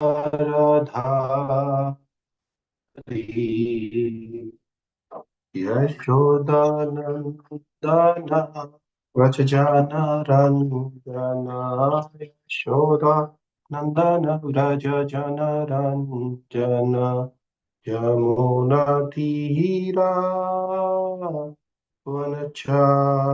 राधा यशोदानन्दना व्रजजाना रञ्जना यशोदा नन्दन व्रजजाना रञ्जना यमुनातीरा वनचारी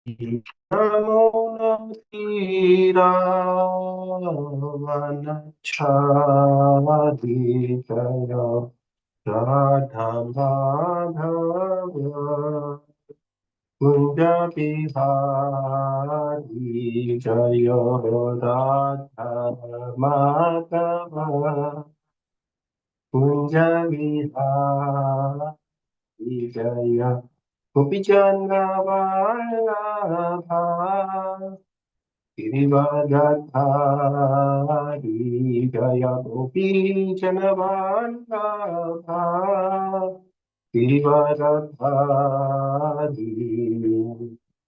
यमुनातीरावनच्छादि जय राधा माधव कुञ्ज बिहारी जय राधा माधव कुञ्ज बिहारी जय गोपीचन्द्रवल्लभा गिरिवरधारी जय गोपीचन्द्रवल्लभा गिरिवरधारी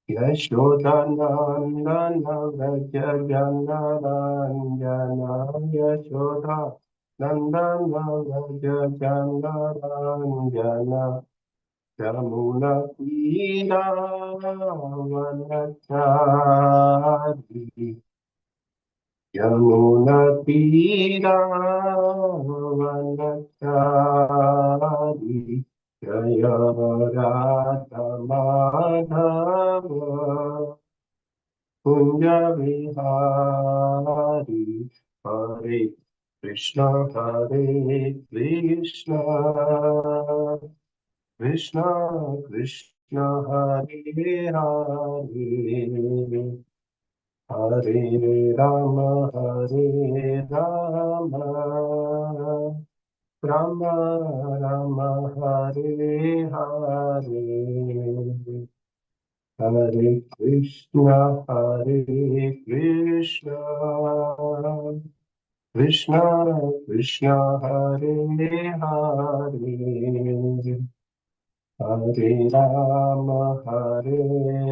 यशोदानन्दन व्रज जनरञ्जन यशोदा नन्दन व्रज जनरञ्जन यमुनातीरावनचारी यमुनातीरावनचारी जय राधा माधव कुञ्ज विहारी हरे कृष्ण कृष्ण कृष्ण हरे हरे हरे राम राम राम हरे हरे हरे कृष्ण कृष्ण कृष्ण हरे हरे हरे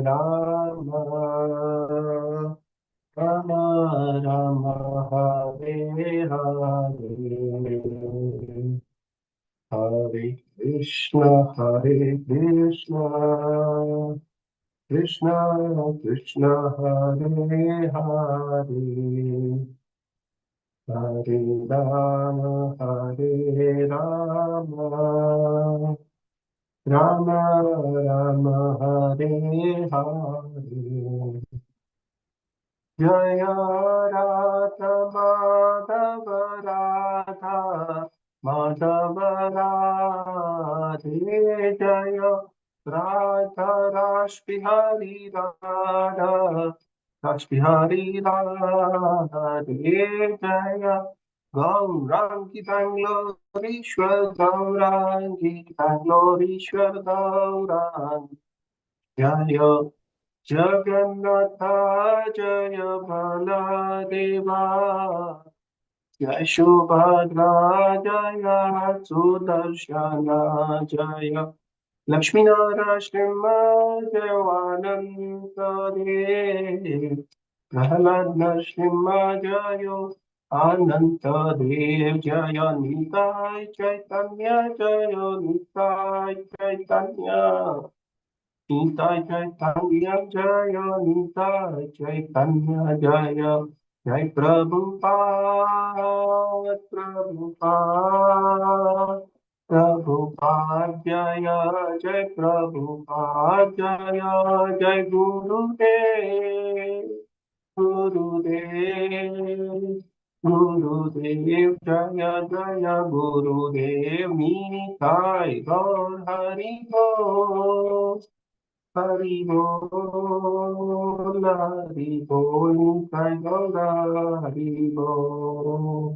राम राम राम हरे हरे हरे कृष्ण कृष्ण कृष्ण हरे हरे हरे राम राम राम हरे हरे जय राधा माधव राधा माधव राधे जय राधा रासबिहारी राधा रासबिहारी राधे जय गौरांगी बैंगलोरीश्वर गौरांगी बैंगलोरीश्वर गौरांगी जय जगन्नाथ जय बलदेवा जय सुभद्रा जय सुदर्शन जय लक्ष्मी नरसिंह जयानंद देव प्रहलाद नरसिंह जय अनंत देव जय निताय चैतन्य जय निताय चैतन्य निताय चैतन्य जय निताय चैतन्य जय जय प्रभुपाद जय जय प्रभुपाद जय जय गुरुदेव जय जय गुरुदेव निताय गौर हरि बोल हरि बोल हरि बोल निताय गौर हरि बोल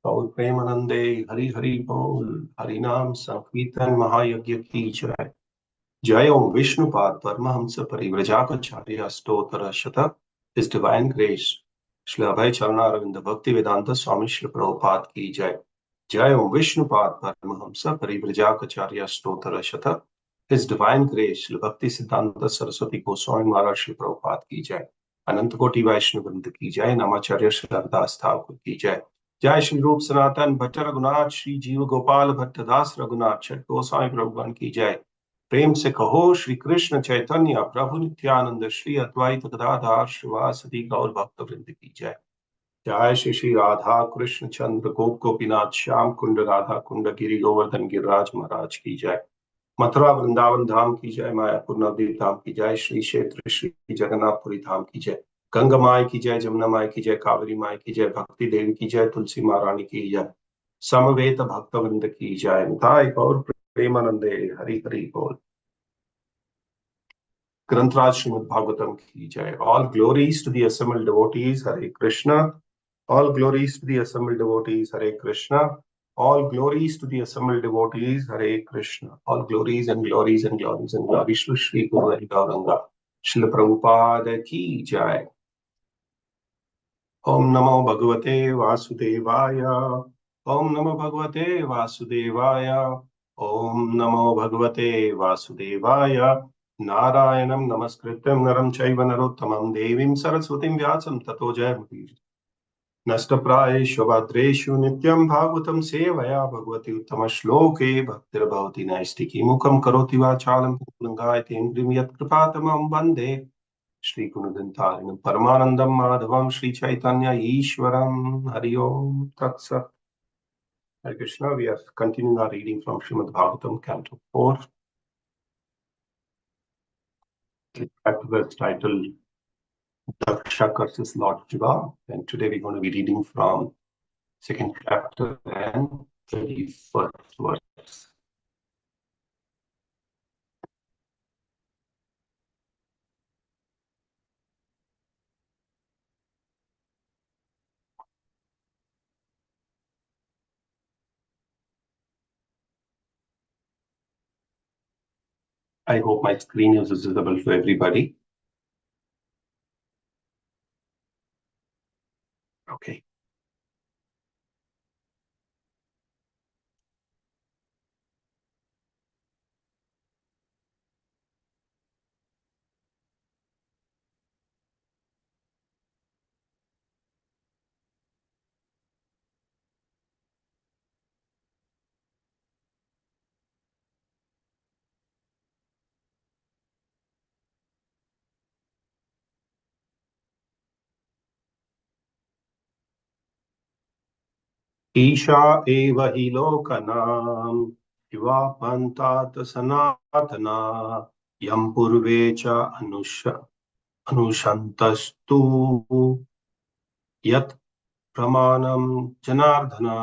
गौर प्रेमानंदे हरि हरि बोल हरि नाम संकीर्तन महायज्ञ की जय जय ओम विष्णुपाद परमहंस परिव्रजाचार्य स्तोत्र शतक His Divine Grace Shri Abhay चरणारविंद भक्ति वेदांत स्वामी श्री प्रभुपाद की जय जय ओम विष्णुपाद परमहंस परिव्रजाचार्य स्तोत्र शतक His Divine Grace श्री भक्ति सिद्धांत सरस्वती गोस्वामी महाराज श्री प्रभुपाद की जय अनंत कोटि वैष्णव वृंद की जय। नमाचार्य श्रद्धास ठाकुर की जय। जय श्री रूप सनातन भट्ट रघुनाथ, श्री जीव गोपाल भट्ट दास रघुनाथ, छठ गोसाई प्रभुगण की जय। प्रेम से कहो श्री कृष्ण चैतन्य प्रभु नित्यानंद, श्री अद्वैत गदाधर श्रीवासदि गौर भक्त वृंद की जय। जय श्री श्री राधा कृष्ण चंद्र गोप गोपीनाथ श्याम कुंड राधा कुंड गिरि गोवर्धन गिरिराज महाराज की जय। मथुरा वृंदावन धाम की जय। मायापुर नवदीप धाम की जय। श्री क्षेत्र श्री जगन्नाथपुरी धाम की जय। गंगा माई की जय, जमुना माई की जय, कावेरी माई की जय, भक्ति देवी की जय, तुलसी महारानी की जय, समवेत भक्त वृंद की जय। निताय गौर प्रेमानंदे हरि हरि बोल। ग्रंथराज श्रीमद् भागवतम की जय। All glories to the assembled devotees, Hare Krishna. All glories to the assembled devotees, Hare Krishna. All glories to the assembled devotees, Hare Krishna. All glories and glories and glories and glories to Shri Guru Hari Gauranga. Srila Prabhupada ki jai. Om Namo Bhagavate Vasudevaya. Om Namo Bhagavate Vasudevaya. Om Namo Bhagavate Vasudevaya. नारायणं नमस्कृत्यं नरं चैव नरोत्तमं देवीं सरस्वतीं व्यासं ततो जयमुदीरये। नष्टप्रायेषु भद्रेषु नित्यं भागवतं सेवया भगवती उत्तमश्लोके भक्तिर्भवति नैष्टिकी। मुखं करोति वाचालं लङ्घयतेन्द्रियं यत्कृपातमं वन्दे श्रीगुणगन्धारिणं परमानन्दं माधवं श्रीचैतन्य ईश्वरं। हरि ओम तत्सत्। Hare Krishna, we are continuing our reading from Srimad Bhagavatam, Canto 4. Chapter is titled Daksha curses Lord Shiva, and today we're going to be reading from second chapter and 31st verse. I hope my screen is visible to everybody. Okay. Isha एव हि लोकनां शिवा पन्तात सनातना यं पूर्वे च अनुशन्तस्तु यत् प्रमाणं जनार्दना।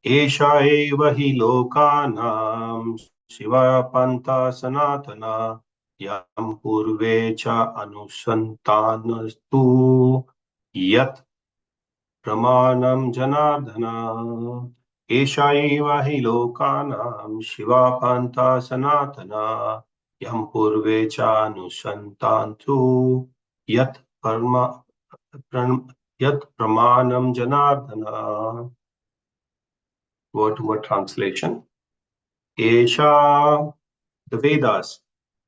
एषा एव हि लोकानां शिवा पन्था सनातना यं पूर्वे च अनुसन्तानस्तु यत् प्रमाणं जनार्दन। एषा एव हि लोकानां शिवा पन्था सनातना यं पूर्वे च अनुसन्तान्तु यत् प्रमाणं Janardan. Word to word translation. Esha, the Vedas.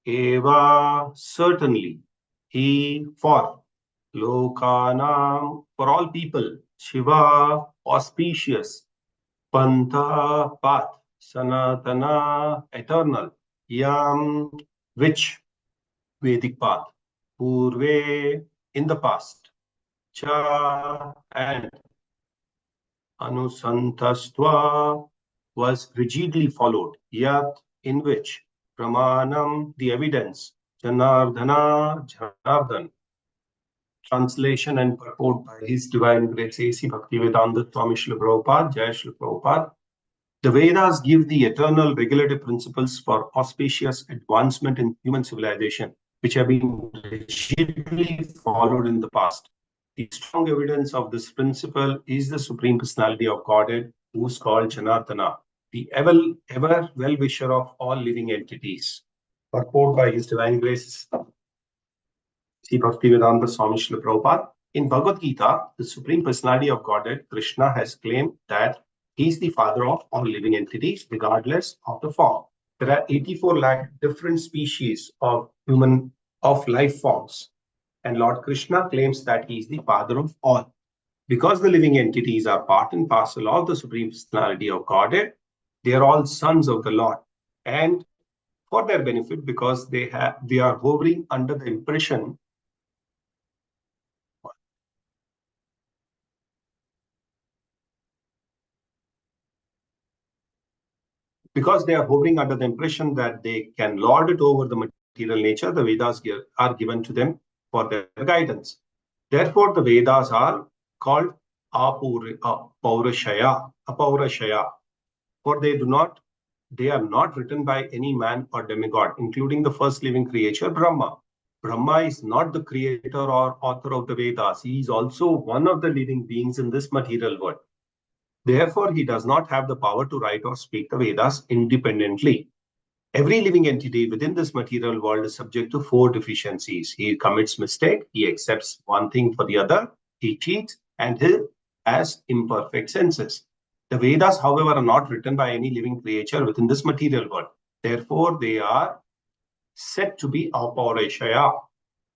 Eva, certainly. He, for. Lokanam, for all people. Shiva, auspicious. Pantha, path. Sanatana, eternal. Yam, which? Vedic path. Purve, in the past. Cha, and. Anusantastva, was rigidly followed. Yat, in which. Pramanam, the evidence. Janardana, Janardan. Translation and purport by His Divine Grace A.C. Bhaktivedanta Swami Srila Prabhupada, Jai Srila Prabhupada. The Vedas give the eternal regulative principles for auspicious advancement in human civilization, which have been rigidly followed in the past. The strong evidence of this principle is the Supreme Personality of Godhead, who is called Janardana, the ever well-wisher of all living entities. Purport by His Divine Grace Sri Bhaktivedanta Swami Srila Prabhupada. In Bhagavad Gita, the Supreme Personality of Godhead, Krishna, has claimed that He is the father of all living entities, regardless of the form. There are 84 lakh different species of life forms, And Lord Krishna claims that he is the father of all. Because the living entities are part and parcel of the Supreme Personality of Godhead, they are all sons of the Lord. And for their benefit, because they are hovering under the impression that they can lord it over the material nature, the Vedas are given to them for their guidance. Therefore, the Vedas are called apaurashaya, for they are not written by any man or demigod, including the first living creature, Brahma. Brahma is not the creator or author of the Vedas. He is also one of the living beings in this material world. Therefore, he does not have the power to write or speak the Vedas independently. Every living entity within this material world is subject to four deficiencies. He commits mistake, he accepts one thing for the other, he cheats, and he has imperfect senses. The Vedas, however, are not written by any living creature within this material world. Therefore, they are said to be apaurashaya.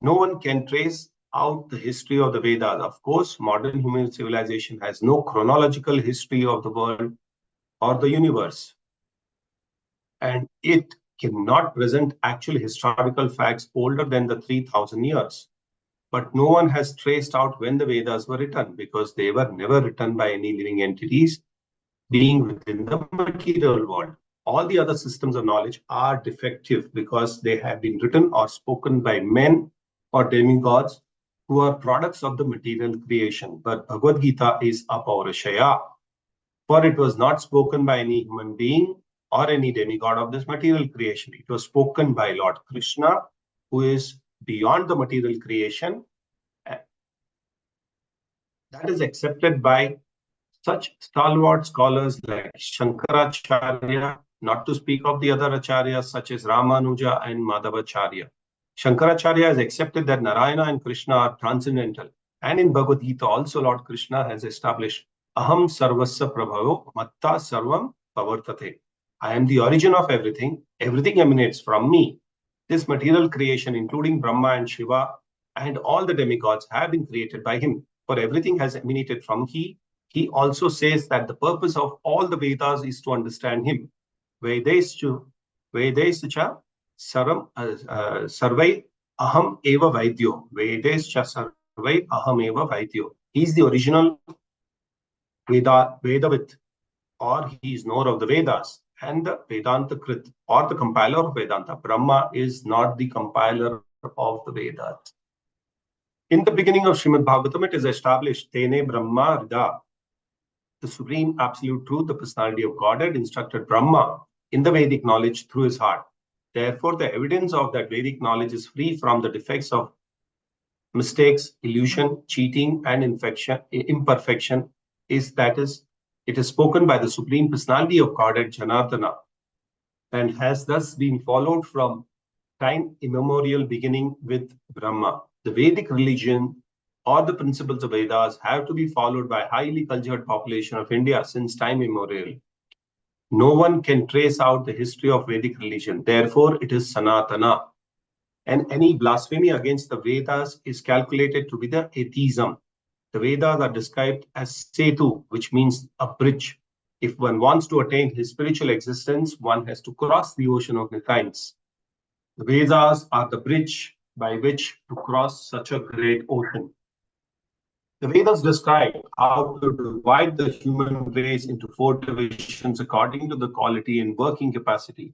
No one can trace out the history of the Vedas. Of course, modern human civilization has no chronological history of the world or the universe, and it cannot present actual historical facts older than the 3,000 years. But no one has traced out when the Vedas were written, because they were never written by any living entities being within the material world. All the other systems of knowledge are defective because they have been written or spoken by men or demigods who are products of the material creation. But Bhagavad Gita is apaurashaya, for it was not spoken by any human being or any demigod of this material creation. It was spoken by Lord Krishna, who is beyond the material creation. That is accepted by such stalwart scholars like Shankaracharya, not to speak of the other acharyas such as Ramanuja and Madhavacharya. Shankaracharya has accepted that Narayana and Krishna are transcendental. And in Bhagavad Gita also Lord Krishna has established Aham Sarvasya Prabhavo Matta Sarvam Pavartate. I am the origin of everything. Everything emanates from me. This material creation, including Brahma and Shiva and all the demigods, have been created by him. For everything has emanated from he. He also says that the purpose of all the Vedas is to understand him. Vedescha sarvai aham eva vaidyo. Vedescha sarvai aham eva vaidyo. He is the original Vedavit, or he is knower of the Vedas, and the Vedanta Krit, or the compiler of Vedanta. Brahma is not the compiler of the Vedas. In the beginning of Srimad Bhagavatam, it is established, Tene Brahma Rida, the supreme absolute truth, the personality of Godhead, instructed Brahma in the Vedic knowledge through his heart. Therefore, the evidence of that Vedic knowledge is free from the defects of mistakes, illusion, cheating, and imperfection. It is spoken by the supreme personality of Godhead, Janardana, and has thus been followed from time immemorial, beginning with Brahma. The Vedic religion or the principles of Vedas have to be followed by highly cultured population of India since time immemorial. No one can trace out the history of Vedic religion. Therefore, it is Sanatana. And any blasphemy against the Vedas is calculated to be the atheism. The Vedas are described as Setu, which means a bridge. If one wants to attain his spiritual existence, one has to cross the ocean of the times. The Vedas are the bridge by which to cross such a great ocean. The Vedas describe how to divide the human race into four divisions according to the quality and working capacity.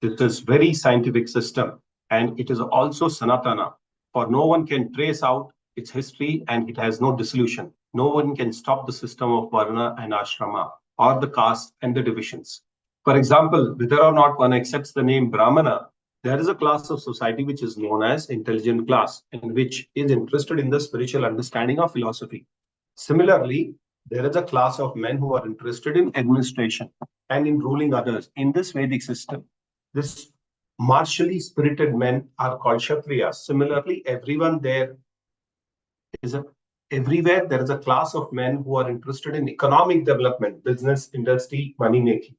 This is very scientific system, and it is also Sanatana, for no one can trace out its history and it has no dissolution. No one can stop the system of Varna and Ashrama, or the caste and the divisions. For example, whether or not one accepts the name Brahmana, there is a class of society which is known as intelligent class and which is interested in the spiritual understanding of philosophy. Similarly, there is a class of men who are interested in administration and in ruling others. In this Vedic system, this martially spirited men are called Kshatriyas. Similarly, everywhere there is a class of men who are interested in economic development, business, industry, money making.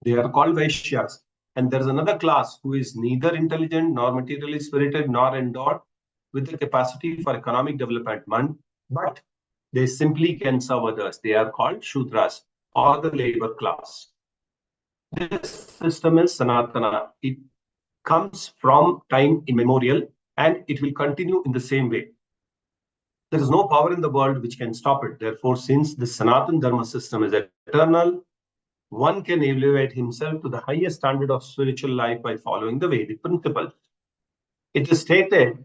They are called Vaishyas. And there's another class who is neither intelligent nor materially spirited nor endowed with the capacity for economic development, but they simply can serve others. They are called Shudras or the labor class. This system is Sanatana. It comes from time immemorial and it will continue in the same way. There is no power in the world which can stop it. Therefore, since the Sanatana Dharma system is eternal, one can elevate himself to the highest standard of spiritual life by following the Vedic principles. It is stated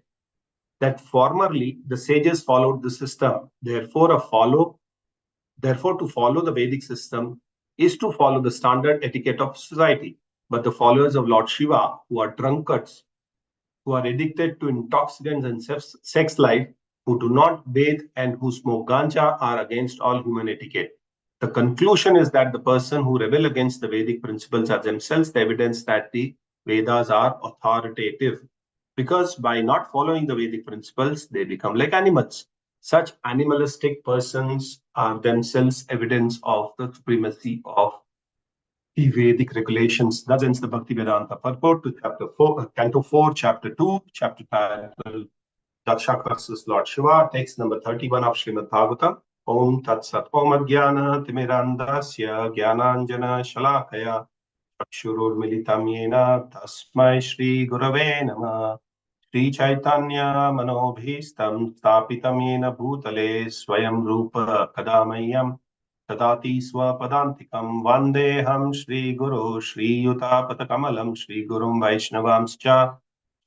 that formerly the sages followed the system. Therefore, to follow the Vedic system is to follow the standard etiquette of society. But the followers of Lord Shiva, who are drunkards, who are addicted to intoxicants and sex life, who do not bathe and who smoke ganja, are against all human etiquette. The conclusion is that the person who rebel against the Vedic principles are themselves the evidence that the Vedas are authoritative. Because by not following the Vedic principles, they become like animals. Such animalistic persons are themselves evidence of the supremacy of the Vedic regulations. That ends the Bhakti Vedanta purport to chapter 4, Canto 4, chapter 2, chapter title Daksha versus Lord Shiva, text number 31 of Srimad Bhagavatam. Om Tat Sat Om Adhyana Timirandasya Jnananjana Shalakaya Chakshurur Militam Yena Tasmai Shri Gurave Namah. Shri Chaitanya Manobhistam Stapitam Yena Bhutale Swayam Rupa Kadamayam Tadati Swapadantikam Vandeham Shri Guru Shri Yutapatakamalam Shri Gurum Vaishnavamscha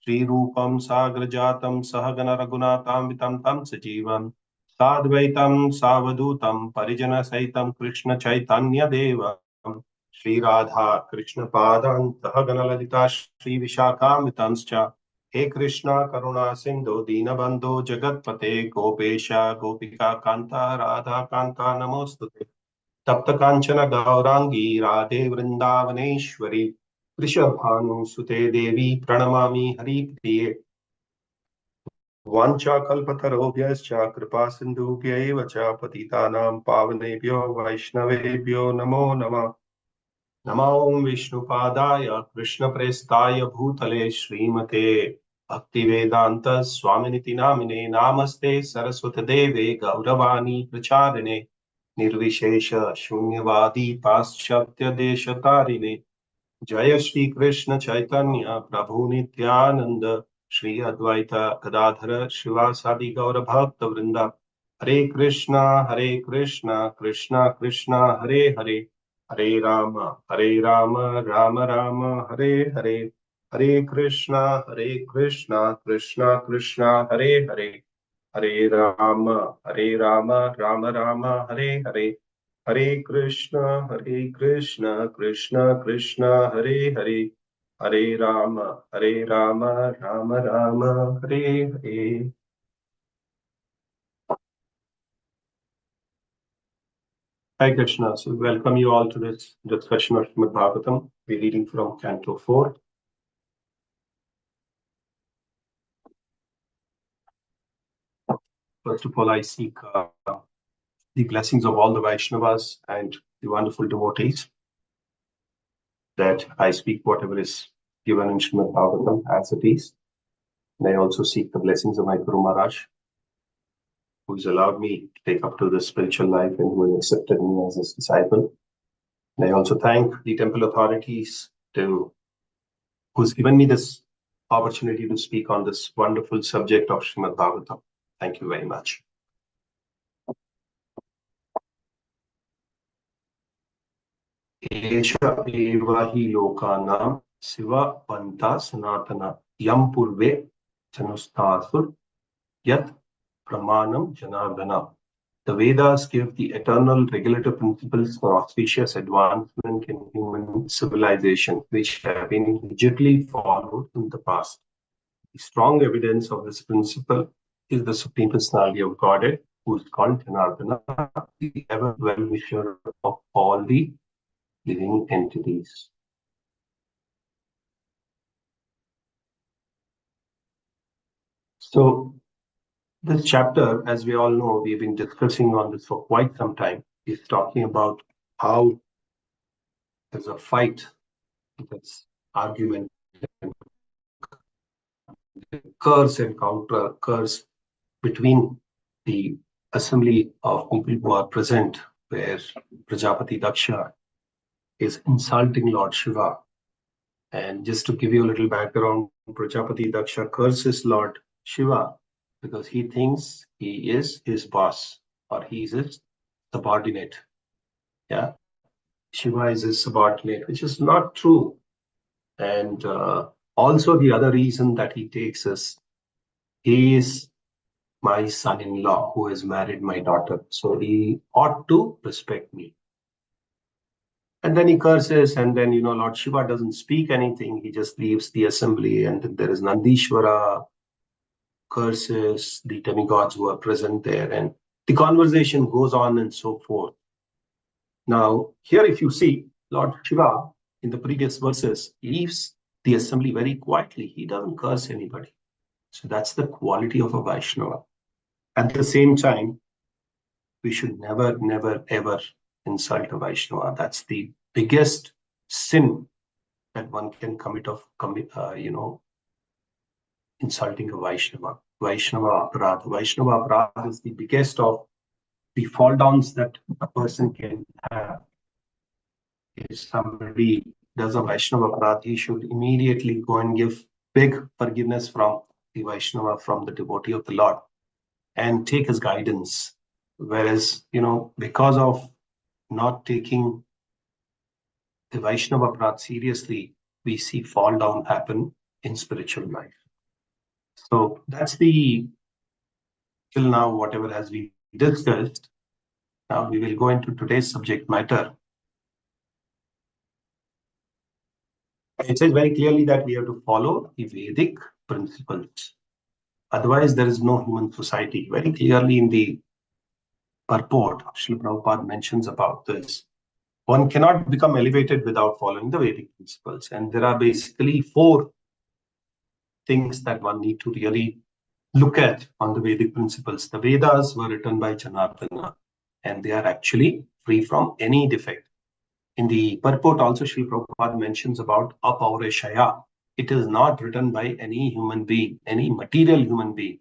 Shri Rupam Sagrajatam Sahagana Raghunatam Vitam Tam Sajivam Sadvaitam Savadutam Parijana Saitam Krishna Chaitanya Devam Shri Radha Krishna Padam Sahagana Lalita Shri Vishakam Vitamscha He Krishna Karuna Sindhu Dinabandhu Jagatpate Gopesha Gopika Kanta Radha Kanta Namostute तप्त कांचन गौरांगी राधे वृंदावनेश्वरी वृषभानुसुते देवी प्रणमामि हरिप्रिये वाञ्छाकल्पतरुभ्यश्च कृपा सिन्धुभ्यैव च पतितानां पावनेभ्यो वैष्णवेभ्यो नमो नमः नमो विष्णुपादाय कृष्णप्रेष्ठाय भूतले श्रीमते भक्तिवेदान्त स्वामिनिति नामिने नमस्ते सरस्वतदेवे गौरवाणी प्रचारिणे निर्विशेष शून्यवादी पाश्चात्य देशतारिणे जय श्री कृष्ण चैतन्य प्रभु नित्यानंद श्री अद्वैत गदाधर शिवासादि गौर भक्त वृंदा हरे Krishna Krishna Krishna Hare Hare Hare Ram Ram Ram Hare Hare Hare Krishna Krishna Krishna Hare Hare Hare Ram Ram Ram Hare Hare Hare Krishna Krishna Krishna Hare Hare Hare Ram Ram Ram Hare Hare Hi Krishna, so welcome you all to this discussion of Srimad Bhagavatam. We're reading from Canto 4. First of all, I seek the blessings of all the Vaishnavas and the wonderful devotees, that I speak whatever is given in Srimad Bhagavatam as it is. And I also seek the blessings of my Guru Maharaj, who has allowed me to take up to the spiritual life and who has accepted me as his disciple. And I also thank the temple authorities who's given me this opportunity to speak on this wonderful subject of Srimad Bhagavatam. Thank you very much. Esha eva hi lokanam siva panta sanatana yam purve janustasur yat pramanam janardana. The Vedas give the eternal regulative principles for auspicious advancement in human civilization, which have been rigidly followed in the past. The strong evidence of this principle is the Supreme Personality of Godhead, who is called Janardana, the ever well-wisher of all the living entities. So, this chapter, as we all know, we've been discussing on this for quite some time, is talking about how there's a fight, that's argument curse and counter curse between the assembly of people who are present, where Prajapati Daksha is insulting Lord Shiva. And just to give you a little background, Prajapati Daksha curses Lord Shiva because he thinks he is his boss or he is his subordinate. Yeah, Shiva is his subordinate, which is not true. And also, the other reason that he takes is he is my son-in-law who has married my daughter, so he ought to respect me. And then he curses, and then, Lord Shiva doesn't speak anything. He just leaves the assembly, and then there is Nandishvara curses the demigods who are present there, and the conversation goes on and so forth. Now, here, if you see, Lord Shiva in the previous verses leaves the assembly very quietly. He doesn't curse anybody. So that's the quality of a Vaishnava. At the same time, we should never, never, ever insult a Vaishnava. That's the biggest sin that one can commit of, insulting a Vaishnava. Vaishnava Aparadha. Vaishnava Aparadha is the biggest of the fall downs that a person can have. If somebody does a Vaishnava Aparadha, he should immediately go and give big forgiveness from the Vaishnava, from the devotee of the Lord, and take his guidance. Whereas, because of not taking the Vaishnava Aparadha seriously, we see fall down happen in spiritual life. So that's the till now whatever has been discussed. Now we will go into today's subject matter. It says very clearly that we have to follow the Vedic principles. Otherwise, there is no human society. Very clearly in the purport, Srila Prabhupada mentions about this. One cannot become elevated without following the Vedic principles. And there are basically 4 things that one need to really look at on the Vedic principles. The Vedas were written by Janardana, and they are actually free from any defect. In the purport also, Srila Prabhupada mentions about apaureshaya. It is not written by any human being, any material human being.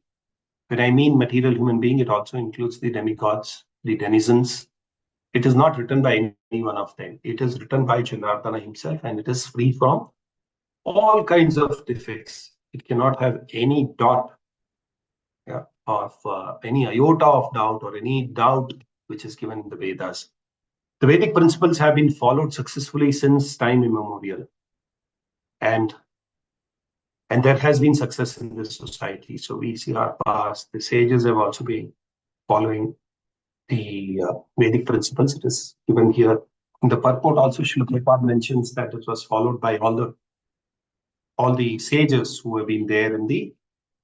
When I mean material human being, it also includes the demigods, the denizens. It is not written by any one of them. It is written by Janardana himself, and it is free from all kinds of defects. It cannot have any dot of any iota of doubt or any doubt which is given in the Vedas. The Vedic principles have been followed successfully since time immemorial. And there has been success in this society. So we see our past, the sages have also been following the Vedic principles. It is given here in the purport. Also, Srila Prabhupada mentions that it was followed by all the sages who have been there in the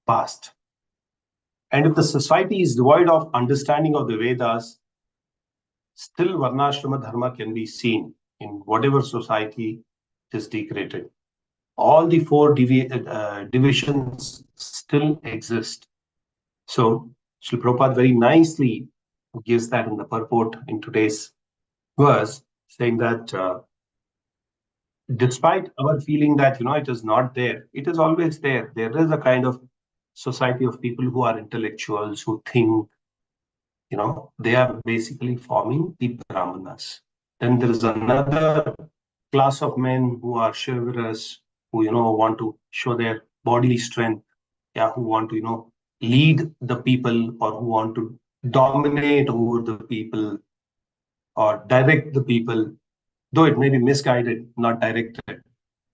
past. And if the society is devoid of understanding of the Vedas, still Varnashrama Dharma can be seen in whatever society is degraded. All the 4 divisions still exist. So, Srila Prabhupada very nicely gives that in the purport in today's verse, saying that despite our feeling that, it is not there, it is always there. There is a kind of society of people who are intellectuals, who think, they are basically forming the Brahmanas. Then there is another class of men who are chivalrous, who, want to show their bodily strength, who want to, lead the people, or who want to dominate over the people or direct the people, though it may be misguided, not directed.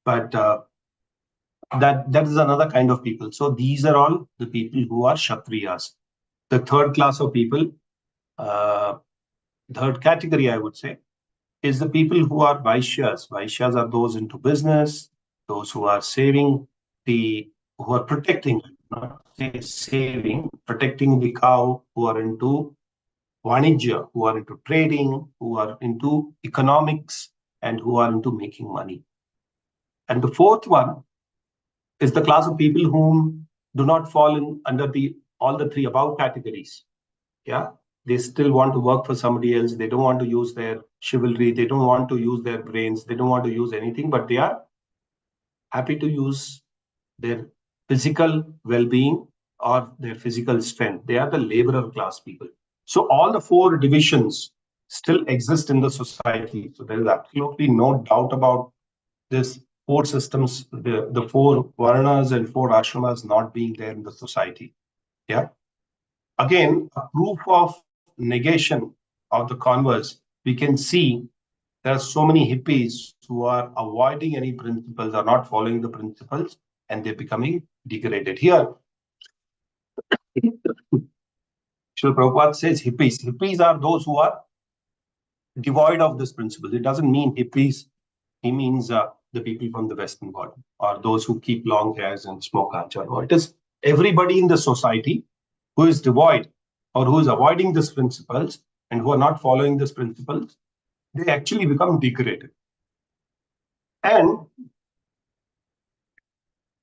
But that is another kind of people. So these are all the people who are Kshatriyas. The third class of people, third category, I would say, is the people who are Vaishyas. Vaishyas are those into business, those who are who are protecting, not say saving, protecting the cow, who are into Vanijya, who are into trading, who are into economics, and who are into making money. And the fourth one is the class of people whom do not fall in under all the 3 above categories. They still want to work for somebody else. They don't want to use their chivalry. They don't want to use their brains. They don't want to use anything, but they are happy to use their physical well-being or their physical strength. They are the laborer class people. So all the four divisions still exist in the society. So there is absolutely no doubt about this four systems, the four varnas and four ashramas not being there in the society. Yeah. Again, a proof of negation of the converse, we can see there are so many hippies who are avoiding any principles, are not following the principles, and they're becoming degraded. Here, Srila Prabhupada says hippies. Hippies are those who are devoid of this principle. It doesn't mean hippies. He means the people from the Western world or those who keep long hairs and smoke ganja. No, it is everybody in the society who is devoid or who is avoiding these principles and who are not following these principles. They actually become degraded. And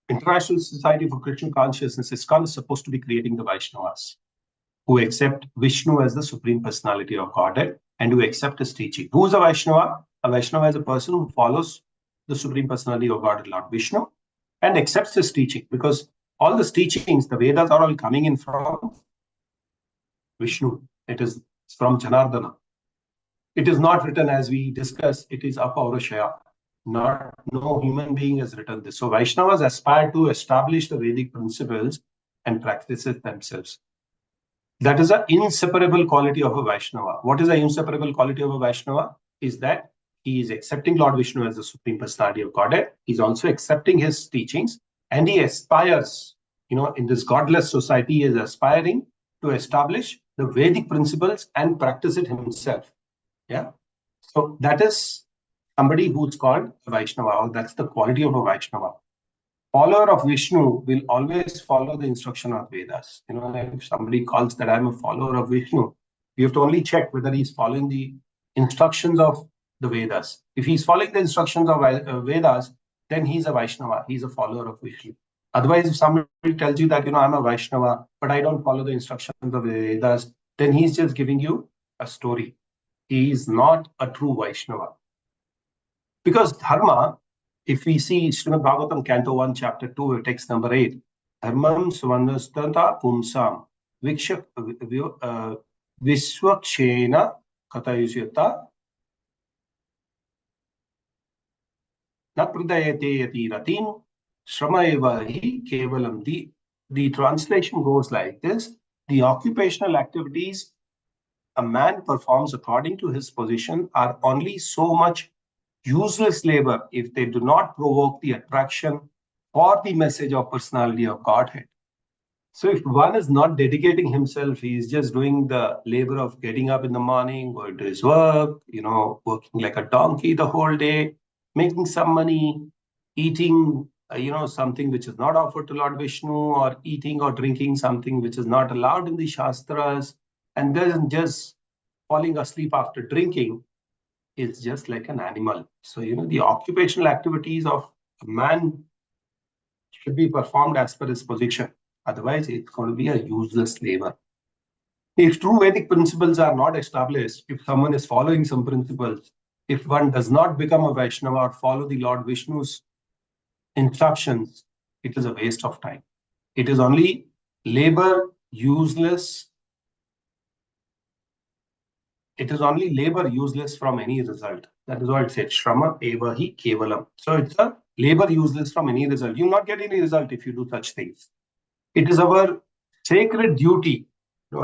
International Society for Christian Consciousness, Iskcon, is supposed to be creating the Vaishnavas who accept Vishnu as the Supreme Personality of Godhead and who accept his teaching. Who is a Vaishnava? A Vaishnava is a person who follows the Supreme Personality of Godhead, Lord Vishnu, and accepts his teaching, because all these teachings, the Vedas, are all coming in from Vishnu. It is from Janardana. It is not written, as we discussed, it is Apaurashaya. No human being has written this. So Vaishnavas aspire to establish the Vedic principles and practices themselves. That is an inseparable quality of a Vaishnava. What is the inseparable quality of a Vaishnava? Is that he is accepting Lord Vishnu as the Supreme Personality of Godhead. He's also accepting his teachings, and he aspires, in this godless society, he is aspiring to establish the Vedic principles and practice it himself. Yeah. So that is somebody who's called a Vaishnava, or that's the quality of a Vaishnava. Follower of Vishnu will always follow the instruction of Vedas. If somebody calls that I'm a follower of Vishnu, you have to only check whether he's following the instructions of the Vedas. If he's following the instructions of Vedas, then he's a Vaishnava. He's a follower of Vishnu. Otherwise, if somebody tells you that, I'm a Vaishnava, but I don't follow the instructions of the Vedas, then he's just giving you a story. He is not a true Vaishnava. Because dharma, if we see Srimad Bhagavatam, Canto 1, Chapter 2, text number 8, Dharmam Svanastanta Pumsam Vishwakshena Katayusyata Napradayate Yati Ratim Shramaeva Hi Kevalam. The translation goes like this: the occupational activities a man performs according to his position are only so much useless labor if they do not provoke the attraction for the message of personality of Godhead. So if one is not dedicating himself, he is just doing the labor of getting up in the morning, going to his work, working like a donkey the whole day, making some money, eating, something which is not offered to Lord Vishnu, or eating or drinking something which is not allowed in the Shastras, and then just falling asleep after drinking, is just like an animal. So, the occupational activities of a man should be performed as per his position. Otherwise, it's going to be a useless labor. If true Vedic principles are not established, if someone is following some principles, if one does not become a Vaishnava or follow the Lord Vishnu's instructions, it is a waste of time. It is only labor, useless. It is only labor useless from any result. That is why it said Shrama Eva Hi Kevalam. So it's a labor useless from any result. You will not get any result if you do such things. It is our sacred duty,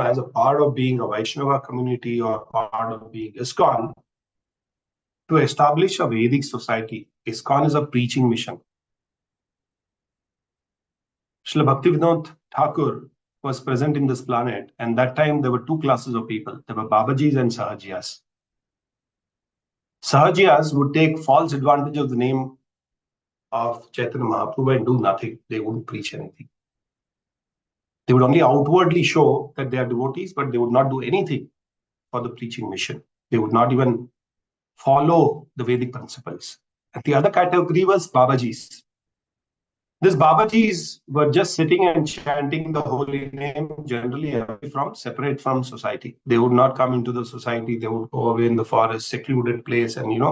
as a part of being a Vaishnava community or part of being Iskcon, to establish a Vedic society. Iskcon is a preaching mission. Srila Bhaktivinoda Thakur was present in this planet, and that time there were two classes of people. There were Babajis and Sahajiyas. Sahajiyas would take false advantage of the name of Chaitanya Mahaprabhu and do nothing. They wouldn't preach anything. They would only outwardly show that they are devotees, but they would not do anything for the preaching mission. They would not even follow the Vedic principles. And the other category was Babajis. These Babajis were just sitting and chanting the holy name, generally separate from society. They would not come into the society. They would go away in the forest, secluded place, and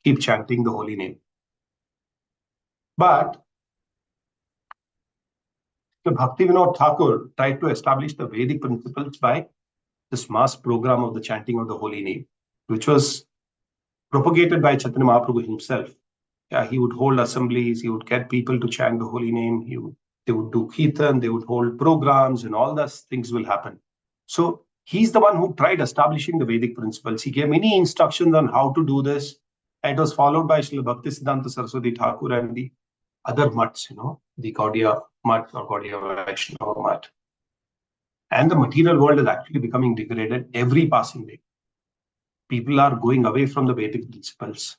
keep chanting the holy name. But So Bhaktivinoda Thakur tried to establish the Vedic principles by this mass program of the chanting of the holy name, which was propagated by Chaitanya Mahaprabhu himself. Yeah, he would hold assemblies, he would get people to chant the holy name, they would do kirtan, they would hold programs, and all those things will happen. So he's the one who tried establishing the Vedic principles. He gave many instructions on how to do this. And it was followed by Srila Bhaktisiddhanta Saraswati Thakur and the other mutts, the Gaudiya mutt or Gaudiya Vaishnava mutt. And the material world is actually becoming degraded every passing day. People are going away from the Vedic principles.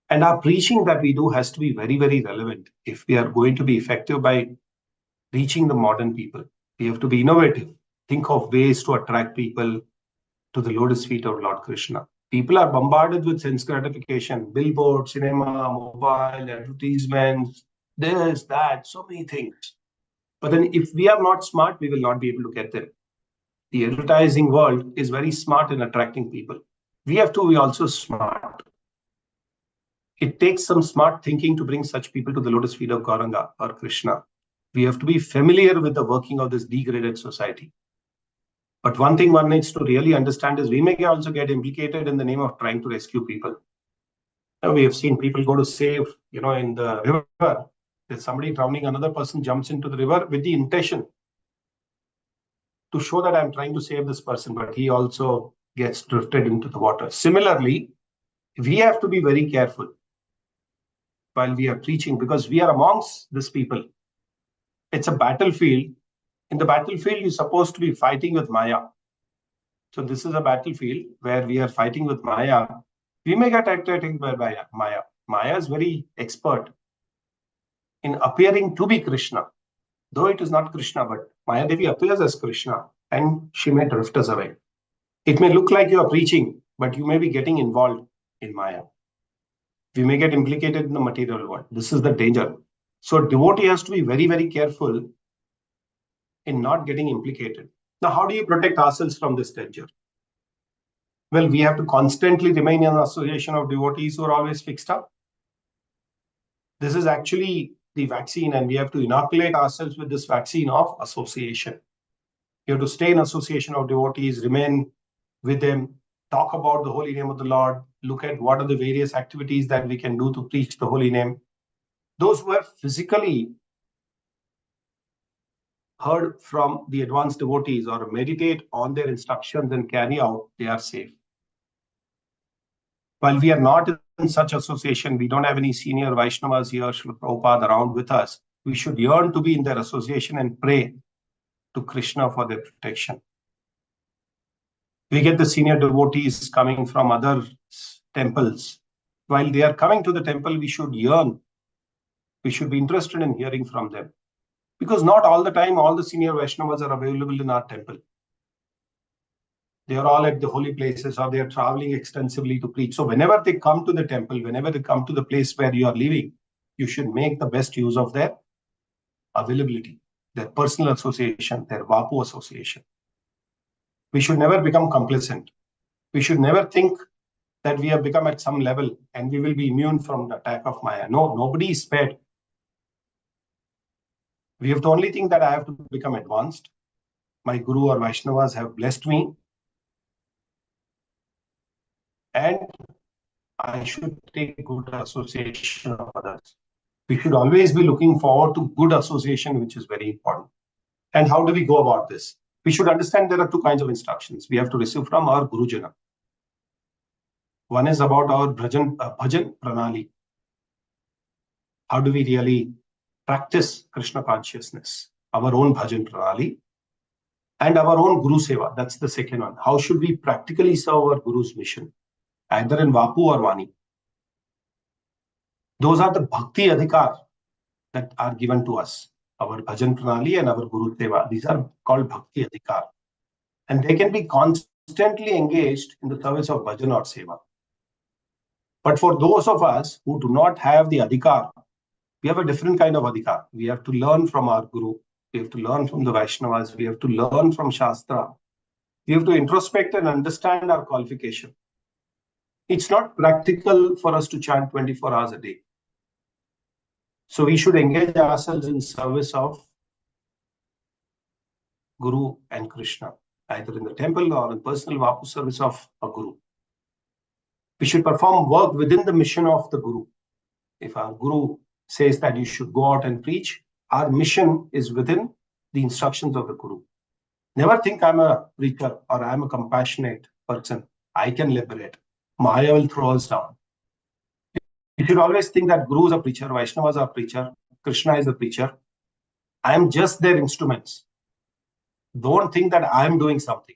And our preaching that we do has to be very, very relevant if we are going to be effective by reaching the modern people. We have to be innovative. Think of ways to attract people to the lotus feet of Lord Krishna. People are bombarded with sense gratification, billboards, cinema, mobile, advertisements, this, that, so many things. But then if we are not smart, we will not be able to get them. The advertising world is very smart in attracting people. We have to be also smart. It takes some smart thinking to bring such people to the lotus feet of Gauranga or Krishna. We have to be familiar with the working of this degraded society. But one thing one needs to really understand is we may also get implicated in the name of trying to rescue people. Now, we have seen people go to save, in the river. There's somebody drowning, another person jumps into the river with the intention to show that I'm trying to save this person, but he also gets drifted into the water. Similarly, we have to be very careful while we are preaching, because we are amongst these people. It's a battlefield. In the battlefield, you're supposed to be fighting with Maya. So this is a battlefield where we are fighting with Maya. We may get attacked by Maya. Maya is very expert in appearing to be Krishna. Though it is not Krishna, but Maya Devi appears as Krishna and she may drift us away. It may look like you are preaching, but you may be getting involved in Maya. We may get implicated in the material world. This is the danger. So a devotee has to be very, very careful in not getting implicated. Now, how do you protect ourselves from this danger? Well, we have to constantly remain in an association of devotees who are always fixed up. This is actually the vaccine, and we have to inoculate ourselves with this vaccine of association. You have to stay in association of devotees, remain with them, talk about the holy name of the Lord, look at what are the various activities that we can do to preach the holy name. Those who have physically heard from the advanced devotees or meditate on their instructions and carry out, they are safe. While we are not in such association, we don't have any senior Vaishnavas here, Srila Prabhupada around with us, we should yearn to be in their association and pray to Krishna for their protection. We get the senior devotees coming from other temples. While they are coming to the temple, we should yearn. We should be interested in hearing from them. Because not all the time, all the senior Vaishnavas are available in our temple. They are all at the holy places or they are traveling extensively to preach. So whenever they come to the temple, whenever they come to the place where you are living, you should make the best use of their availability, their personal association, their Vapu association. We should never become complacent. We should never think that we have become at some level and we will be immune from the attack of Maya. No, nobody is spared. We have to only think that I have to become advanced. My Guru or Vaishnavas have blessed me. And I should take good association of others. We should always be looking forward to good association, which is very important. And how do we go about this? We should understand there are two kinds of instructions we have to receive from our Gurujana. One is about our bhajan pranali. How do we really practice Krishna consciousness? Our own bhajan pranali and our own Guru Seva. That's the second one. How should we practically serve our Guru's mission, either in Vapu or Vani? Those are the bhakti adhikar that are given to us. Our bhajan pranali and our Guru Seva. These are called bhakti adhikar. And they can be constantly engaged in the service of bhajan or seva. But for those of us who do not have the adhikar, we have a different kind of adhikar. We have to learn from our Guru. We have to learn from the Vaishnavas. We have to learn from Shastra. We have to introspect and understand our qualification. It's not practical for us to chant 24 hours a day. So we should engage ourselves in service of Guru and Krishna, either in the temple or in personal Vapu service of a Guru. We should perform work within the mission of the Guru. If our Guru says that you should go out and preach, our mission is within the instructions of the Guru. Never think I'm a preacher or I'm a compassionate person. I can liberate. Maya will throw us down. You should always think that Guru is a preacher, Vaishnavas are a preacher, Krishna is a preacher. I am just their instruments. Don't think that I am doing something.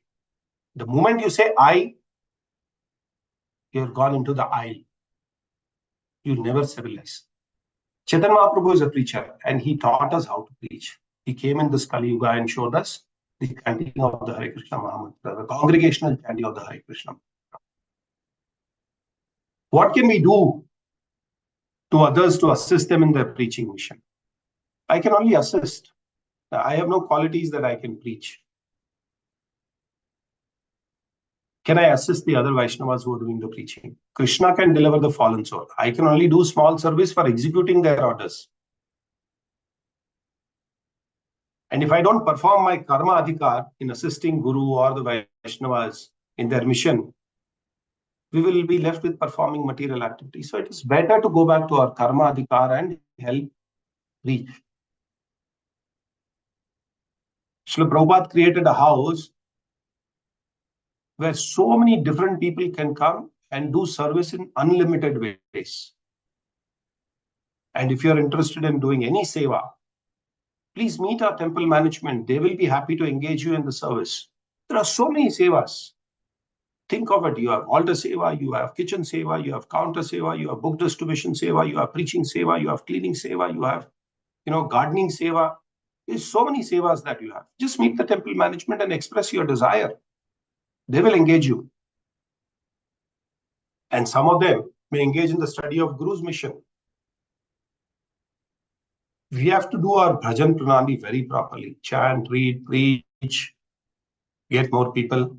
The moment you say I, you're gone into the I. You never civilize. Chaitanya Mahaprabhu is a preacher and he taught us how to preach. He came in this Kali Yuga and showed us the chanting of the Hare Krishna Mahamantra, the congregational chanting of the Hare Krishna. What can we do to others to assist them in their preaching mission? I can only assist. I have no qualities that I can preach. Can I assist the other Vaishnavas who are doing the preaching? Krishna can deliver the fallen soul. I can only do small service for executing their orders. And if I don't perform my karma adhikar in assisting Guru or the Vaishnavas in their mission, we will be left with performing material activities. So it is better to go back to our karma adhikar and help preach. Srila Prabhupada created a house where so many different people can come and do service in unlimited ways. And if you're interested in doing any seva, please meet our temple management. They will be happy to engage you in the service. There are so many sevas. Think of it. You have altar seva, you have kitchen seva, you have counter seva, you have book distribution seva, you have preaching seva, you have cleaning seva, you have, gardening seva. There's so many sevas that you have. Just meet the temple management and express your desire. They will engage you. And some of them may engage in the study of Guru's mission. We have to do our bhajan pranali very properly. Chant, read, preach, get more people.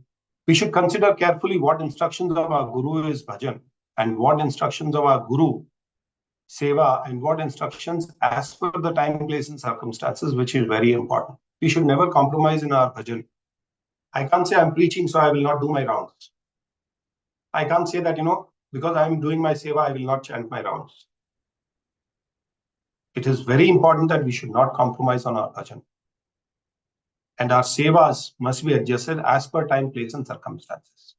We should consider carefully what instructions of our Guru is bhajan and what instructions of our Guru seva and what instructions as per the time, place and circumstances, which is very important. We should never compromise in our bhajan. I can't say I'm preaching, so I will not do my rounds. I can't say that, because I'm doing my seva, I will not chant my rounds. It is very important that we should not compromise on our bhajan. And our sevas must be adjusted as per time, place and circumstances.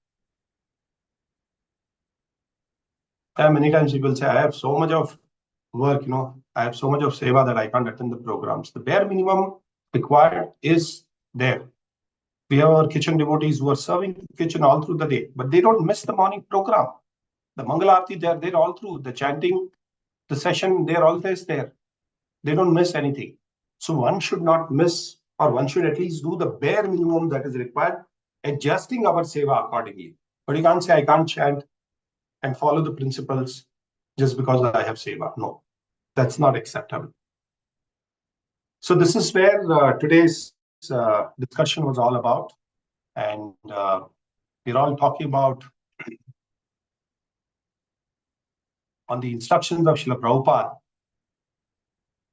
Many times people say, I have so much of work, I have so much of seva that I can't attend the programs. The bare minimum required is there. We have our kitchen devotees who are serving the kitchen all through the day, but they don't miss the morning program. The Mangala Aarti, they're there all through. The chanting, the session, they're always there. They don't miss anything. So one should not miss, or one should at least do the bare minimum that is required, adjusting our seva accordingly. But you can't say, I can't chant and follow the principles just because I have seva. No, that's not acceptable. So this is where today's discussion was all about. And we're all talking about on the instructions of Srila Prabhupada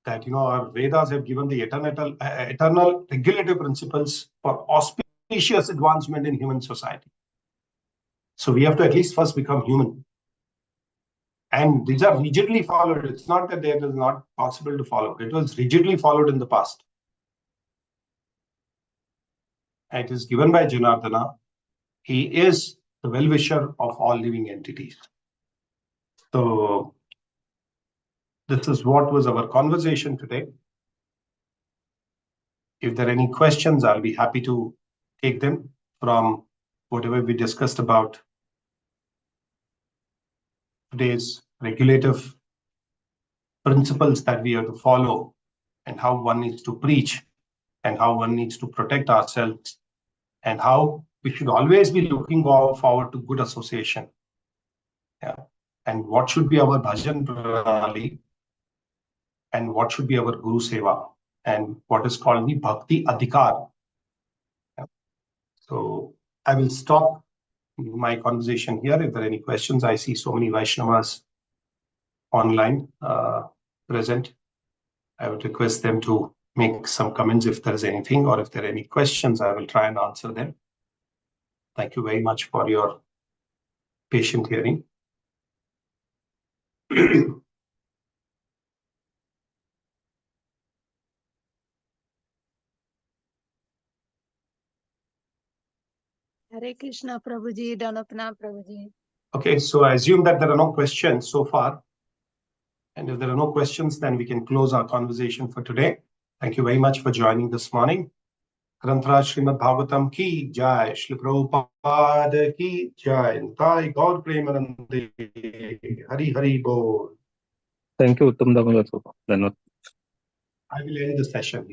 that, our Vedas have given the eternal regulative principles for auspicious advancement in human society. So we have to at least first become human. And these are rigidly followed. It's not that it is not possible to follow. It was rigidly followed in the past. It is given by Janardana. He is the well-wisher of all living entities. So this is what was our conversation today. If there are any questions, I'll be happy to take them from whatever we discussed about today's regulative principles that we have to follow and how one needs to preach and how one needs to protect ourselves and how we should always be looking forward to good association. Yeah. And what should be our bhajan pranali and what should be our Guru Seva and what is called the Bhakti Adhikar. Yeah. So I will stop my conversation here. If there are any questions, I see so many Vaishnavas online present. I would request them to make some comments if there is anything, or if there are any questions, I will try and answer them. Thank you very much for your patient hearing. Hare Krishna, Prabhuji, Dhanapana, Prabhuji. Okay, so I assume that there are no questions so far. And if there are no questions, then we can close our conversation for today. Thank you very much for joining this morning. Granthra Srimad Bhagavatam ki jai, Shri Prabhupada ki jai, Nitai Gaur Premanande, Hari Hari Bol. Thank you, Uttam. I will end the session.